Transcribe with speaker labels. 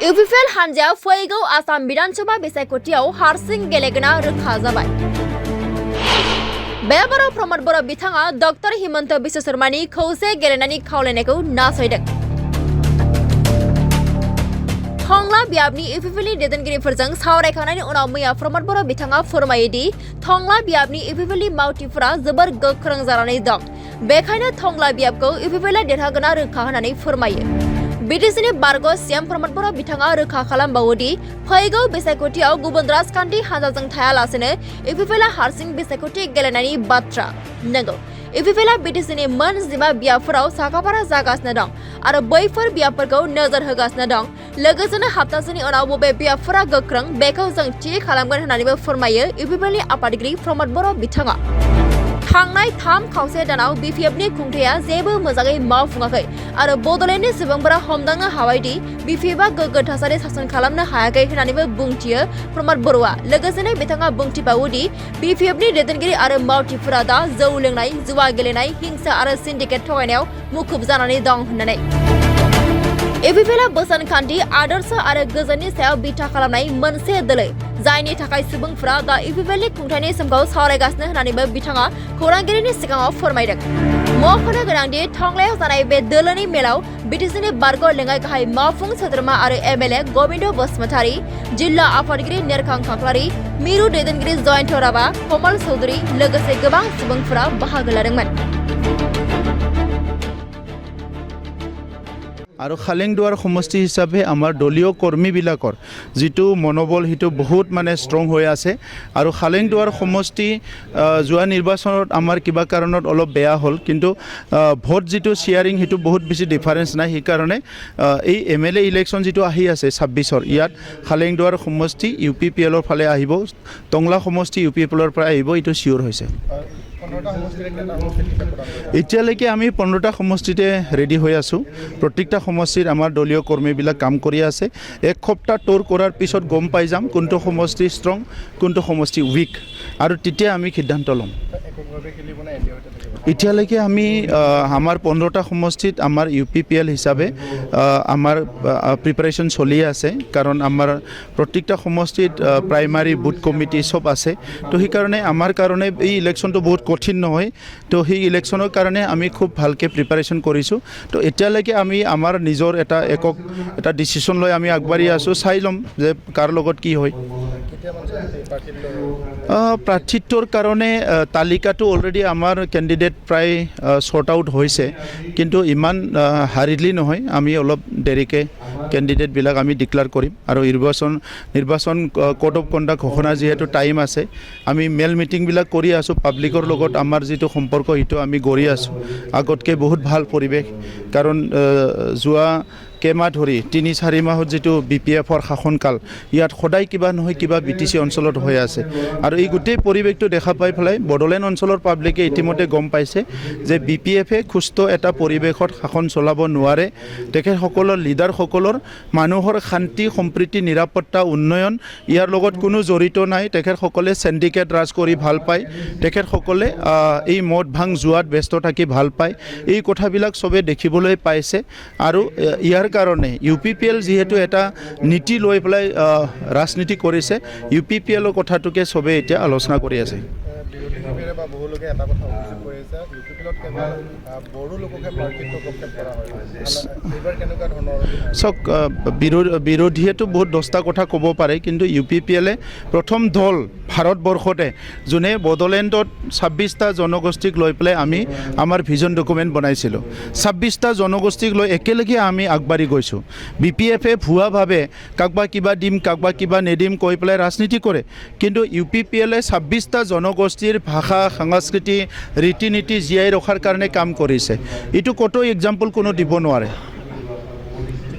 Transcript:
Speaker 1: इउपिपिएल हानजाया फैगौ आसाम बिधानसभा बिसायख'थियाव हारसिं गेलेगोना रोखा जाबाय। बे बाराव प्रमद बर' बिथाङा डक्टर हिमन्त बिश्व शर्मानि खौसे गेलेनायनि खावलायनायखौ नासयदों। थंला बियाबनि इउपिपिएलनि दैदेनगिरिफोरजों सावरायखांनायनि उनाव मैया प्रमद बर' बिथाङा फोरमायो दि थंला बियाबनि इउपिपिएलनि मावथिफोरा जोबोर गोख्रों जानानै दं। बेखायनो थंला बियाबखौ इउपिपिएलआ देरहागोना रोखा होननानै फोरमायो। बिटिसिनि बारग' सीएम प्रमद बर' बिथाङा रोखा खालामबावो दि फैगौ बिसायख'थियाव गुबुन राजखान्थि हानजाजों थायालासेनो इउपिपिएलआ हारसिं बिसायख'थि गेलेनायनि बाथ्रा। नंगौ, इउपिपिएलआ बिटिसिनि मोन 15 बियाबफोराव साखाफारा जागासिनो दं आरो बैफोर बियाबफोरखौ नोजोर होगासिनो दं। लोगोसेनो हप्तासेनि उनाव बबे बियाबफोरा गोख्रों बेखौ जों थि खालामगोन होननानैबो फोरमायो इउपिपिएलनि आफादगिरि प्रमद बर' बिथाङा। थांनाय 3 खावसे दानाव बिपिएफनि खुंथाया जेबो मोजाङै मावफुङाखै आरो बड'लेण्डनि सुबुंफोरा हमदांनो हाबाय दि बिपिएफआ गोग्गो थासारि सासन खालामनो हायाखै होननानैबो बुंथियो प्रमद बर'आ। लोगोसेनो बिथाङा बुंथिबावो दि बिपिएफनि दैदेनगिरि आरो मावथिफोरा दा जौ लोंनाय, जुवा गेलेनाय, हिंसा आरो सिन्डिकेट थगायनायाव मुखुब जानानै दं होननानै। इउपिपिएलआ बोसोनखान्थि, आदर्श आरो गोजोननि सायाव बिथा खालामनाय मोनसे दोलो, जायनि थाखाय सुबुंफोरा दा इउपिपिएलनि खुंथायनि समखौ सावरायगासिनो होननानैबो बिथाङा खौरांगिरिनि सिगाङाव फोरमायदों। मख'नो गोनांदि थंलायाव जानाय बे दोलोनि मेलाव बिटिसिनि बारग' लेङाइ गाहाय मावफुं सोद्रोमा आरो एमएलए गबिन्द बसुमतारी, जिल्ला आफादगिरि नेरखां खाख्लारि, मिरु दैदेनगिरि जयन्त राभा, कमल चौधुरी लोगोसे गोबां सुबुंफोरा बाहागो लादोंमोन।
Speaker 2: আৰু খালেংদুৱাৰ সমষ্টি হিচাপে আমাৰ দলীয় কৰ্মীবিলাকৰ যিটো মনোবল সেইটো বহুত ষ্ট্ৰং হৈ আছে আৰু খালেংদুৱাৰ সমষ্টি যোৱা নিৰ্বাচনত আমাৰ কিবা কাৰণত অলপ বেয়া হ'ল, কিন্তু ভোট যিটো শ্বেয়াৰিং সেইটো বহুত বেছি ডিফাৰেঞ্চ নাই। সেইকাৰণে এই এমএলএ ইলেকশ্যন যিটো আহি আছে 26ৰ, ইয়াত খালেংদুৱাৰ সমষ্টি ইউপিপিএলৰ ফালে আহিব, টংলা সমষ্টি ইউপিপিএলৰ পৰা আহিব, এইটো চিয়'ৰ হৈছে। এতিয়ালৈকে আমি 15টা সমষ্টিতে ৰেডি হৈ আছোঁ। প্ৰত্যেকটা সমষ্টিত আমাৰ দলীয় কৰ্মীবিলাক কাম কৰি আছে। এক সপ্তাহ ট'ৰ কৰাৰ পিছত গম পাই যাম কোনটো সমষ্টি ষ্ট্ৰং, কোনটো সমষ্টি উইক, আৰু তেতিয়া আমি সিদ্ধান্ত ল'ম। এতিয়ালৈকে আমি আমাৰ 15টা সমষ্টিত আমাৰ ইউপিপিএল হিচাপে আমাৰ প্ৰিপাৰেশ্যন চলি আছে, কাৰণ আমাৰ প্ৰত্যেকটা সমষ্টিত প্ৰাইমাৰী বুথ কমিটি চব আছে। তো সেইকাৰণে আমাৰ কাৰণে এই ইলেকশ্যনটো বহুত কঠিন নহয়। তো সেই ইলেকশ্যনৰ কাৰণে আমি খুব ভালকৈ প্ৰিপাৰেশ্যন কৰিছোঁ। তো এতিয়ালৈকে আমি আমাৰ নিজৰ এটা ডিচিশ্যন লৈ আমি আগবাঢ়ি আছোঁ। চাই ল'ম যে কাৰ লগত কি হয়। প্ৰাৰ্থিত্বৰ কাৰণে তালিকাটো অলৰেডি আমাৰ কেণ্ডিডেট প্ৰায় শ্বৰ্ট আউট হৈছে, কিন্তু ইমান হাৰিডলি নহয়। আমি অলপ দেৰিকৈ কেণ্ডিডেটবিলাক আমি ডিক্লেয়াৰ কৰিম আৰু নিৰ্বাচন কোড অফ কণ্ডাক্ট ঘোষণা যিহেতু টাইম আছে, আমি মেল মিটিংবিলাক কৰি আছোঁ। পাব্লিকৰ লগত আমাৰ যিটো সম্পৰ্ক সেইটো আমি গঢ়ি আছোঁ। আগতকৈ বহুত ভাল পৰিৱেশ, কাৰণ যোৱা কেইমাহ ধৰি 3-4 মাহত যিটো বিপিএফৰ শাসনকাল, ইয়াত সদায় কিবা নহয় কিবা বিটিচি অঞ্চলত হৈ আছে। আৰু এই গোটেই পৰিৱেশটো দেখা পাই পেলাই বড়োলেণ্ড অঞ্চলৰ পাব্লিকে ইতিমধ্যে গম পাইছে যে বিপিএফে সুস্থ এটা পৰিৱেশত শাসন চলাব নোৱাৰে। তেখেতসকলৰ লিডাৰসকলৰ মানুহৰ শান্তি, সম্প্ৰীতি, নিৰাপত্তা, উন্নয়ন ইয়াৰ লগত কোনো জড়িত নাই। তেখেতসকলে চেণ্ডিকেট ৰাজ কৰি ভাল পায়, তেখেতসকলে এই মদ ভাং জুৱাত ব্যস্ত থাকি ভাল পায়। এই কথাবিলাক চবে দেখিবলৈ পাইছে। আৰু ইয়াৰ কাৰণে ইউপিপিএল যিহেতু এটা নীতি লৈ পেলাই ৰাজনীতি কৰিছে, ইউপিপিএলৰ কথাটোকে চবে এতিয়া আলোচনা কৰি আছে। চাওক, বিৰোধীয়েতো বহুত 10টা কথা ক'ব পাৰে, কিন্তু ইউপিপিএলে প্ৰথম দল ভাৰতবৰ্ষতে যোনে বড়োলেণ্ডত 26টা জনগোষ্ঠীক লৈ পেলাই আমি আমাৰ ভিজন ডকুমেণ্ট বনাইছিলোঁ। 26টা জনগোষ্ঠীক লৈ একেলগে আমি আগবাঢ়ি গৈছোঁ। বিপিএফে ভুৱাভাৱে কাকবা কিবা দিম, কাকবা কিবা নেদিম কৈ পেলাই ৰাজনীতি কৰে, কিন্তু ইউপিপিএলে 26টা জনগোষ্ঠীৰ ভাষা, সংস্কৃতি, ৰীতি নীতি জীয়াই ৰখাৰ কাৰণে কাম কৰিছে। এইটো ক'তো এক্সাম্পল কোনো দিব নোৱাৰে।